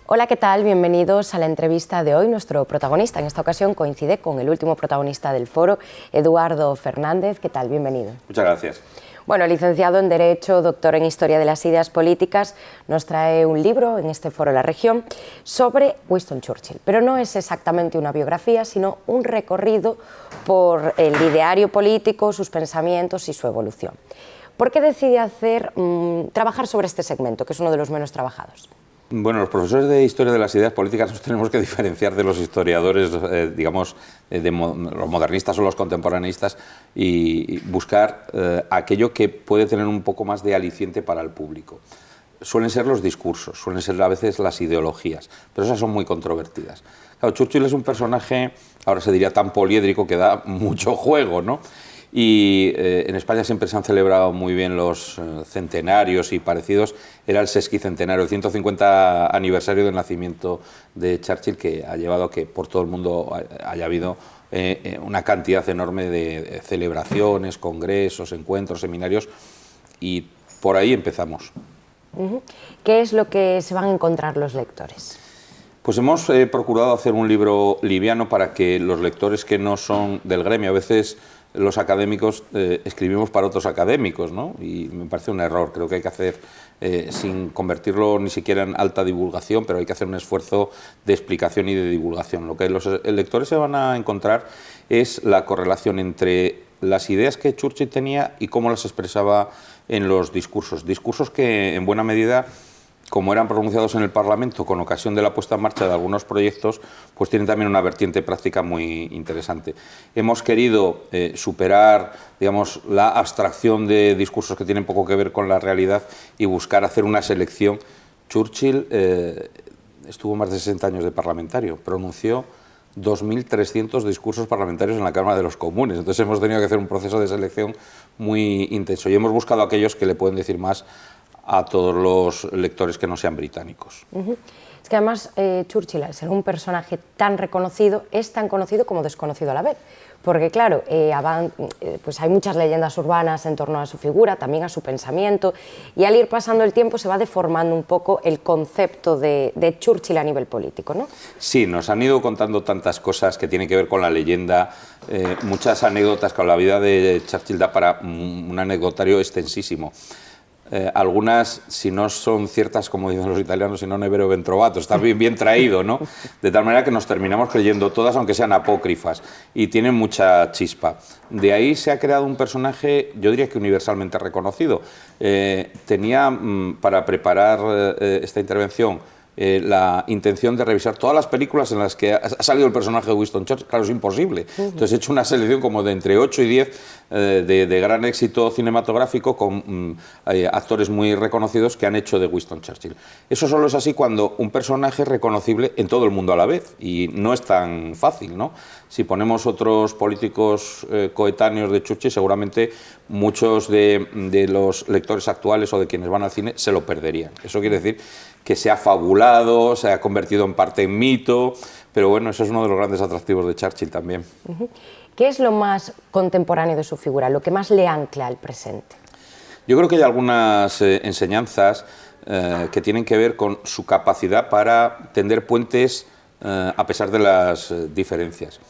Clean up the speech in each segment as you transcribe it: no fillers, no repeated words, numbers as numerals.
Hola, ¿qué tal? Bienvenidos a la entrevista de hoy. Nuestro protagonista en esta ocasión coincide con el último protagonista del foro, Eduardo Fernández. ¿Qué tal? Bienvenido. Muchas gracias. Bueno, licenciado en Derecho, doctor en Historia de las Ideas Políticas, nos trae un libro en este foro de la región sobre Winston Churchill. Pero no es exactamente una biografía, sino un recorrido por el ideario político, sus pensamientos y su evolución. ¿Por qué decide trabajar sobre este segmento, que es uno de los menos trabajados? Bueno, los profesores de Historia de las Ideas Políticas nos tenemos que diferenciar de los historiadores, digamos, los modernistas o los contemporaneistas y buscar aquello que puede tener un poco más de aliciente para el público. Suelen ser los discursos, suelen ser a veces las ideologías, pero esas son muy controvertidas. Claro, Churchill es un personaje, ahora se diría tan poliédrico, que da mucho juego, ¿no? Y en España siempre se han celebrado muy bien los centenarios y parecidos. Era el sesquicentenario, el 150 aniversario del nacimiento de Churchill, que ha llevado a que por todo el mundo haya habido una cantidad enorme de celebraciones, congresos, encuentros, seminarios, y por ahí empezamos. ¿Qué es lo que se van a encontrar los lectores? Pues hemos procurado hacer un libro liviano para que los lectores que no son del gremio, a veces los académicos escribimos para otros académicos, ¿no? Y me parece un error. Creo que hay que hacer, sin convertirlo ni siquiera en alta divulgación, pero hay que hacer un esfuerzo de explicación y de divulgación. Lo que los lectores se van a encontrar es la correlación entre las ideas que Churchill tenía y cómo las expresaba en los discursos. Discursos que, en buena medida, como eran pronunciados en el Parlamento con ocasión de la puesta en marcha de algunos proyectos, pues tienen también una vertiente práctica muy interesante. Hemos querido superar, digamos, la abstracción de discursos que tienen poco que ver con la realidad y buscar hacer una selección. Churchill estuvo más de 60 años de parlamentario, pronunció 2.300 discursos parlamentarios en la Cámara de los Comunes. Entonces hemos tenido que hacer un proceso de selección muy intenso y hemos buscado aquellos que le pueden decir más a todos los lectores que no sean británicos. Es que además Churchill, al ser un personaje tan reconocido, es tan conocido como desconocido a la vez. Porque claro, pues hay muchas leyendas urbanas en torno a su figura, también a su pensamiento, y al ir pasando el tiempo se va deformando un poco el concepto de Churchill a nivel político, ¿no? Sí, nos han ido contando tantas cosas que tienen que ver con la leyenda, muchas anécdotas, con la vida de Churchill da para un anecdotario extensísimo. Algunas, si no son ciertas, como dicen los italianos, si no ne vero ben trovato, está bien traído, ¿no? De tal manera que nos terminamos creyendo todas, aunque sean apócrifas, y tienen mucha chispa. De ahí se ha creado un personaje, yo diría que universalmente reconocido. Tenía, para preparar esta intervención, la intención de revisar todas las películas en las que ha salido el personaje de Winston Churchill. Claro, es imposible. Entonces he hecho una selección como de entre 8 y 10 de gran éxito cinematográfico con actores muy reconocidos que han hecho de Winston Churchill. Eso solo es así cuando un personaje es reconocible en todo el mundo a la vez, y no es tan fácil, ¿no? Si ponemos otros políticos coetáneos de Churchill, seguramente muchos de los lectores actuales o de quienes van al cine se lo perderían. Eso quiere decir que se ha fabulado, se ha convertido en parte en mito, pero bueno, eso es uno de los grandes atractivos de Churchill también. ¿Qué es lo más contemporáneo de su figura, lo que más le ancla al presente? Yo creo que hay algunas enseñanzas que tienen que ver con su capacidad para tender puentes a pesar de las diferencias.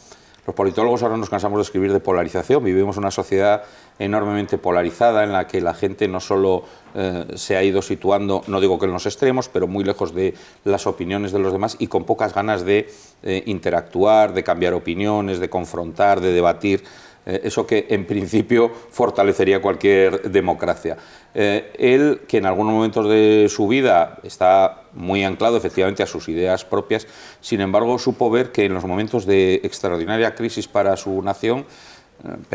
Los politólogos ahora nos cansamos de escribir de polarización. Vivimos una sociedad enormemente polarizada en la que la gente no solo se ha ido situando, no digo que en los extremos, pero muy lejos de las opiniones de los demás y con pocas ganas de interactuar, de cambiar opiniones, de confrontar, de debatir. Eso que en principio fortalecería cualquier democracia. Él, que en algunos momentos de su vida está muy anclado efectivamente a sus ideas propias, sin embargo supo ver que en los momentos de extraordinaria crisis para su nación,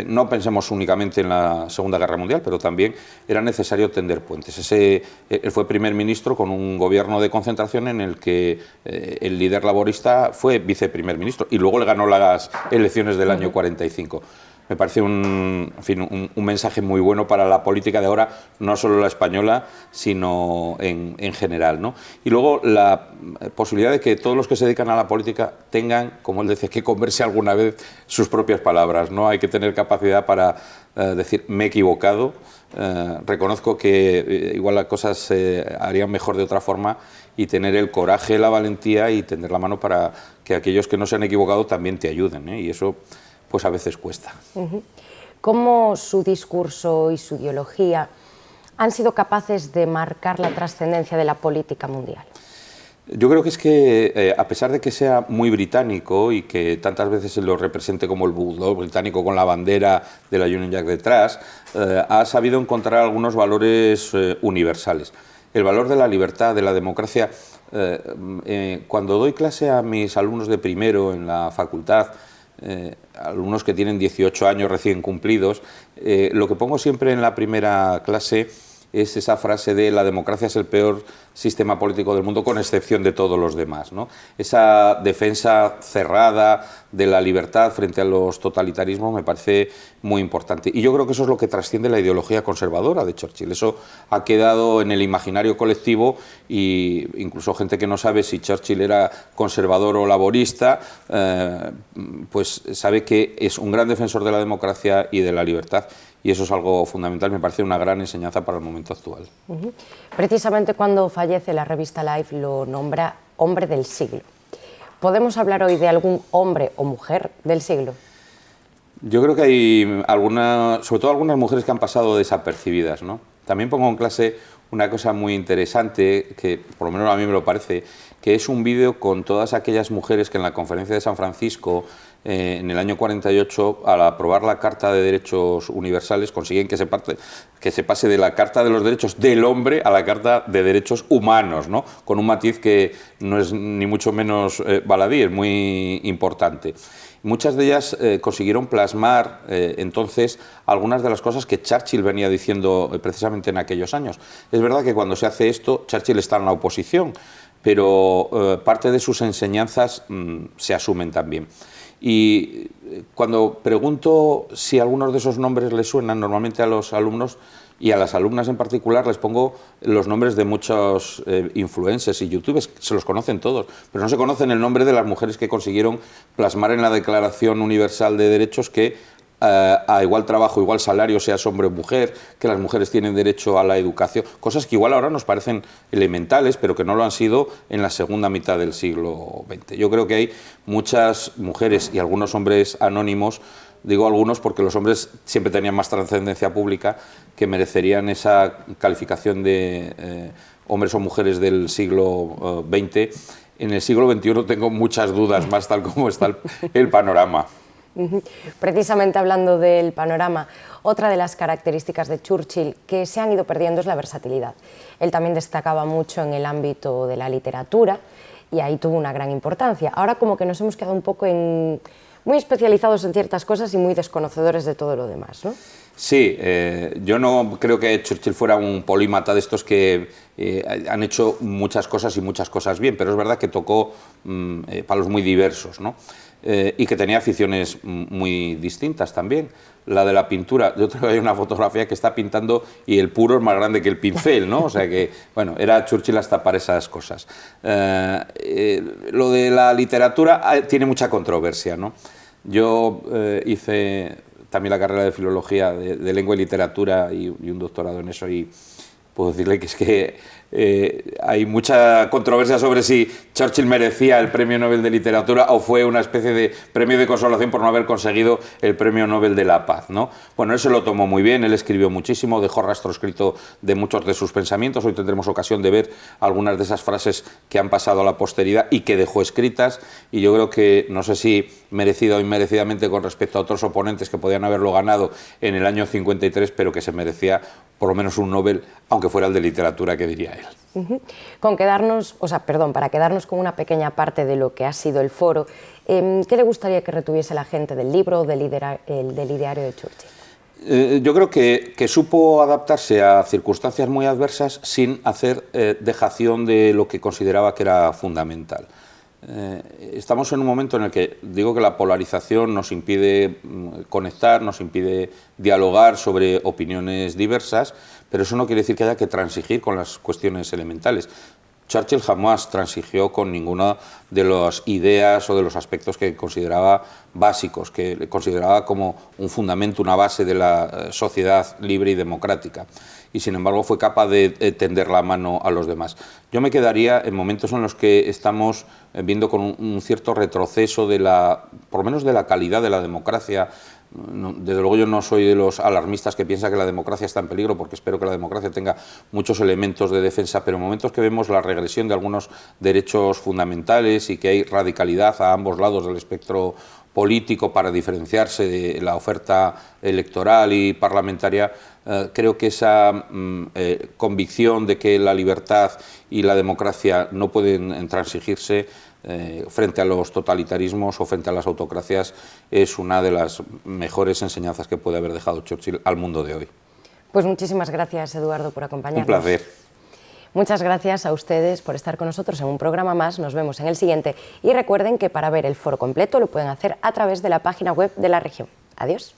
no pensemos únicamente en la Segunda Guerra Mundial, pero también era necesario tender puentes. Él fue primer ministro con un gobierno de concentración en el que el líder laborista fue viceprimer ministro y luego le ganó las elecciones del año 45. me parece en fin, un mensaje muy bueno para la política de ahora, no solo la española, sino en general, ¿no? Y luego la posibilidad de que todos los que se dedican a la política tengan, como él decía, que comerse alguna vez sus propias palabras, ¿no? Hay que tener capacidad para decir, me he equivocado, reconozco que igual las cosas se harían mejor de otra forma, y tener el coraje, la valentía y tender la mano para que aquellos que no se han equivocado también te ayuden, ¿eh? Y eso pues a veces cuesta. ¿Cómo su discurso y su ideología han sido capaces de marcar la trascendencia de la política mundial? Yo creo que es que, a pesar de que sea muy británico y que tantas veces se lo represente como el bulldog británico con la bandera de la Union Jack detrás, ha sabido encontrar algunos valores universales. El valor de la libertad, de la democracia. Cuando doy clase a mis alumnos de primero en la facultad, alumnos que tienen 18 años recién cumplidos, lo que pongo siempre en la primera clase es esa frase de la democracia es el peor sistema político del mundo con excepción de todos los demás, ¿no? Esa defensa cerrada de la libertad frente a los totalitarismos me parece muy importante. Y yo creo que eso es lo que trasciende la ideología conservadora de Churchill. Eso ha quedado en el imaginario colectivo, y incluso gente que no sabe si Churchill era conservador o laborista, pues sabe que es un gran defensor de la democracia y de la libertad. Y eso es algo fundamental, me parece una gran enseñanza para el momento actual. Precisamente cuando fallece, la revista Life lo nombra hombre del siglo. ¿Podemos hablar hoy de algún hombre o mujer del siglo? Yo creo que hay algunas, sobre todo algunas mujeres que han pasado desapercibidas, ¿no? También pongo en clase una cosa muy interesante, que por lo menos a mí me lo parece, que es un vídeo con todas aquellas mujeres que en la conferencia de San Francisco, en el año 48, al aprobar la Carta de Derechos Universales, consiguen que se pase de la Carta de los Derechos del Hombre a la Carta de Derechos Humanos, ¿no? Con un matiz que no es ni mucho menos baladí, es muy importante. Muchas de ellas consiguieron plasmar entonces algunas de las cosas que Churchill venía diciendo precisamente en aquellos años. Es verdad que cuando se hace esto, Churchill está en la oposición, pero parte de sus enseñanzas se asumen también. Y cuando pregunto si algunos de esos nombres les suenan, normalmente a los alumnos y a las alumnas en particular les pongo los nombres de muchos influencers y youtubers, se los conocen todos, pero no se conocen el nombre de las mujeres que consiguieron plasmar en la Declaración Universal de Derechos que a igual trabajo, igual salario, seas hombre o mujer, que las mujeres tienen derecho a la educación, cosas que igual ahora nos parecen elementales, pero que no lo han sido en la segunda mitad del siglo XX. Yo creo que hay muchas mujeres y algunos hombres anónimos, digo algunos porque los hombres siempre tenían más trascendencia pública, que merecerían esa calificación de hombres o mujeres del siglo XX. En el siglo XXI tengo muchas dudas más, tal como está el panorama. Precisamente hablando del panorama, otra de las características de Churchill que se han ido perdiendo es la versatilidad. Él también destacaba mucho en el ámbito de la literatura y ahí tuvo una gran importancia. Ahora como que nos hemos quedado un poco muy especializados en ciertas cosas y muy desconocedores de todo lo demás, ¿no? Sí, yo no creo que Churchill fuera un polímata de estos que han hecho muchas cosas y muchas cosas bien, pero es verdad que tocó palos muy diversos, ¿no? Y que tenía aficiones muy distintas también. La de la pintura, yo creo que hay una fotografía que está pintando y el puro es más grande que el pincel, ¿no? O sea que, bueno, era Churchill hasta para esas cosas. Lo de la literatura tiene mucha controversia, ¿no? Yo hice también la carrera de Filología de Lengua y Literatura y un doctorado en eso, y puedo decirle que es que hay mucha controversia sobre si Churchill merecía el Premio Nobel de Literatura o fue una especie de premio de consolación por no haber conseguido el Premio Nobel de la Paz, ¿no? Bueno, él se lo tomó muy bien, él escribió muchísimo, dejó rastro escrito de muchos de sus pensamientos. Hoy tendremos ocasión de ver algunas de esas frases que han pasado a la posteridad y que dejó escritas, y yo creo que, no sé si merecido o inmerecidamente con respecto a otros oponentes que podían haberlo ganado en el año 53, pero que se merecía por lo menos un Nobel, aunque fuera el de literatura, que diría él. Para quedarnos con una pequeña parte de lo que ha sido el foro, ¿qué le gustaría que retuviese la gente del libro o del ideario de Churchill? Yo creo que supo adaptarse a circunstancias muy adversas sin hacer dejación de lo que consideraba que era fundamental. Estamos en un momento en el que digo que la polarización nos impide conectar, nos impide dialogar sobre opiniones diversas, pero eso no quiere decir que haya que transigir con las cuestiones elementales. Churchill jamás transigió con ninguna de las ideas o de los aspectos que consideraba básicos, que consideraba como un fundamento, una base de la sociedad libre y democrática. Y sin embargo fue capaz de tender la mano a los demás. Yo me quedaría en momentos en los que estamos viendo con un cierto retroceso por lo menos de la calidad de la democracia. Desde luego yo no soy de los alarmistas que piensan que la democracia está en peligro, porque espero que la democracia tenga muchos elementos de defensa, pero en momentos que vemos la regresión de algunos derechos fundamentales y que hay radicalidad a ambos lados del espectro político para diferenciarse de la oferta electoral y parlamentaria, creo que esa convicción de que la libertad y la democracia no pueden transigirse frente a los totalitarismos o frente a las autocracias es una de las mejores enseñanzas que puede haber dejado Churchill al mundo de hoy. Pues muchísimas gracias, Eduardo, por acompañarnos. Un placer. Muchas gracias a ustedes por estar con nosotros en un programa más. Nos vemos en el siguiente. Y recuerden que para ver el foro completo lo pueden hacer a través de la página web de La Región. Adiós.